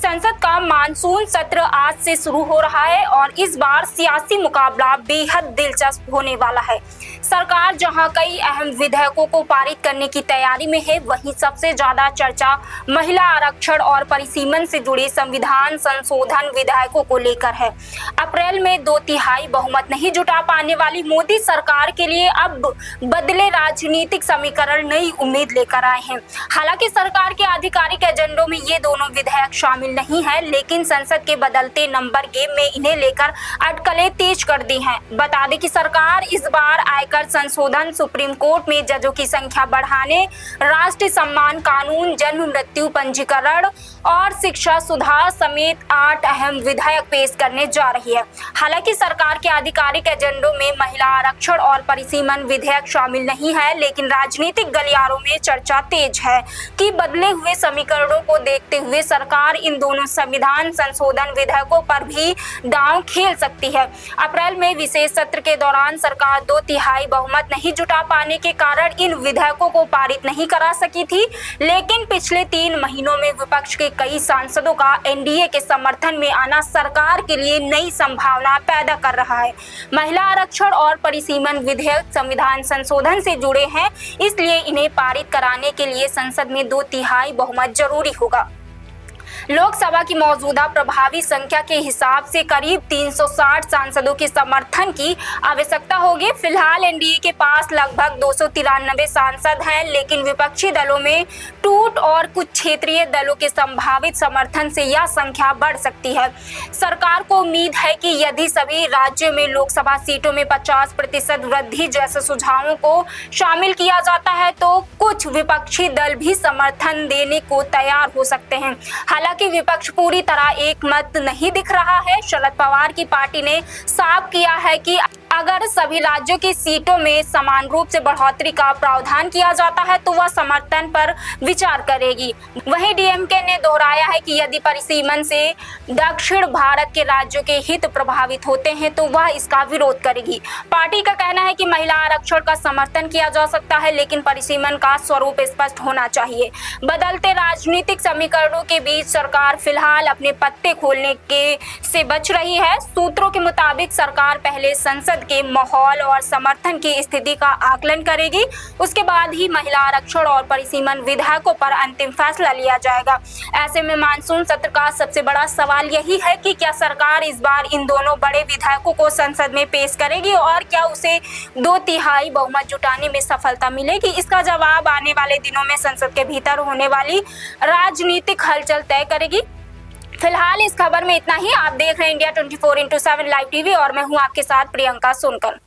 संसद का मानसून सत्र आज से शुरू हो रहा है और इस बार सियासी मुकाबला बेहद दिलचस्प होने वाला है। सरकार जहां कई अहम विधेयकों को पारित करने की तैयारी में है, वहीं सबसे ज्यादा चर्चा महिला आरक्षण और परिसीमन से जुड़े संविधान संशोधन विधेयकों को लेकर है। अप्रैल में 2/3 बहुमत नहीं जुटा पाने वाली मोदी सरकार के लिए अब बदले राजनीतिक समीकरण नई उम्मीद लेकर आए हैं। हालांकि सरकार के आधिकारिक एजेंडों में ये दोनों विधेयक शामिल नहीं है, लेकिन संसद के बदलते नंबर गेम में इन्हें लेकर अटकलें तेज कर दी हैं। बता दें कि सरकार इस बार आयकर संशोधन, सुप्रीम कोर्ट में जजों की संख्या बढ़ाने, राष्ट्रीय सम्मान कानून, जन्म मृत्यु पंजीकरण और शिक्षा सुधार समेत 8 अहम विधेयक पेश करने जा रही है। हालांकि सरकार के आधिकारिक एजेंडों में महिला आरक्षण और परिसीमन विधेयक शामिल नहीं है, लेकिन राजनीतिक गलियारों में चर्चा तेज है कि बदले हुए समीकरणों को देखते हुए सरकार इन दोनों संविधान संशोधन विधेयकों पर भी दांव खेल सकती है। अप्रैल में विशेष सत्र के दौरान सरकार 2/3 बहुमत नहीं जुटा पाने के कारण इन विधेयकों को पारित नहीं करा सकी थी, लेकिन पिछले 3 महीनों में विपक्ष के कई सांसदों का एनडीए के समर्थन में आना सरकार के लिए नई संभावना पैदा कर रहा है। महिला आरक्षण और परिसीमन विधेयक संविधान संशोधन से जुड़े हैं, इसलिए इन्हें पारित कराने के लिए संसद में 2/3 बहुमत जरूरी होगा। लोकसभा की मौजूदा प्रभावी संख्या के हिसाब से करीब 360 सांसदों के समर्थन की आवश्यकता होगी। फिलहाल एनडीए के पास लगभग 293 सांसद हैं, लेकिन विपक्षी दलों में टूट और कुछ क्षेत्रीय दलों के संभावित समर्थन से यह संख्या बढ़ सकती है। सरकार को उम्मीद है कि यदि सभी राज्यों में लोकसभा सीटों में 50% वृद्धि जैसे सुझावों को शामिल किया जाता है, तो कुछ विपक्षी दल भी समर्थन देने को तैयार हो सकते हैं। हालांकि विपक्ष पूरी तरह एक मत नहीं दिख रहा है। शरद पवार की पार्टी ने साफ किया है कि अगर सभी राज्यों की सीटों में समान रूप से बढ़ोतरी का प्रावधान किया जाता है तो वह समर्थन पर विचार करेगी। वहीं डीएमके ने दोहराया है कि यदि परिसीमन से दक्षिण भारत के राज्यों के हित प्रभावित होते हैं तो वह इसका विरोध करेगी। पार्टी का कहना है कि महिला आरक्षण का समर्थन किया जा सकता है, लेकिन परिसीमन का स्वरूप स्पष्ट होना चाहिए। बदलते राजनीतिक समीकरणों के बीच सरकार फिलहाल अपने पत्ते खोलने से बच रही है। सूत्रों के मुताबिक सरकार पहले संसद के माहौल और समर्थन की स्थिति का आकलन करेगी, उसके बाद ही महिला आरक्षण और परिसीमन विधेयकों पर अंतिम फैसला लिया जाएगा। ऐसे में मानसून सत्र का सबसे बड़ा सवाल यही है कि क्या सरकार इस बार इन दोनों बड़े विधेयकों को संसद में पेश करेगी और क्या उसे 2/3 बहुमत जुटाने में सफलता मिलेगी। इसका जवाब आने वाले दिनों में संसद के भीतर होने वाली राजनीतिक हलचल तय करेगी। फिलहाल इस खबर में इतना ही। आप देख रहे हैं इंडिया 24x7 लाइव टीवी और मैं हूं आपके साथ प्रियंका सोनकर।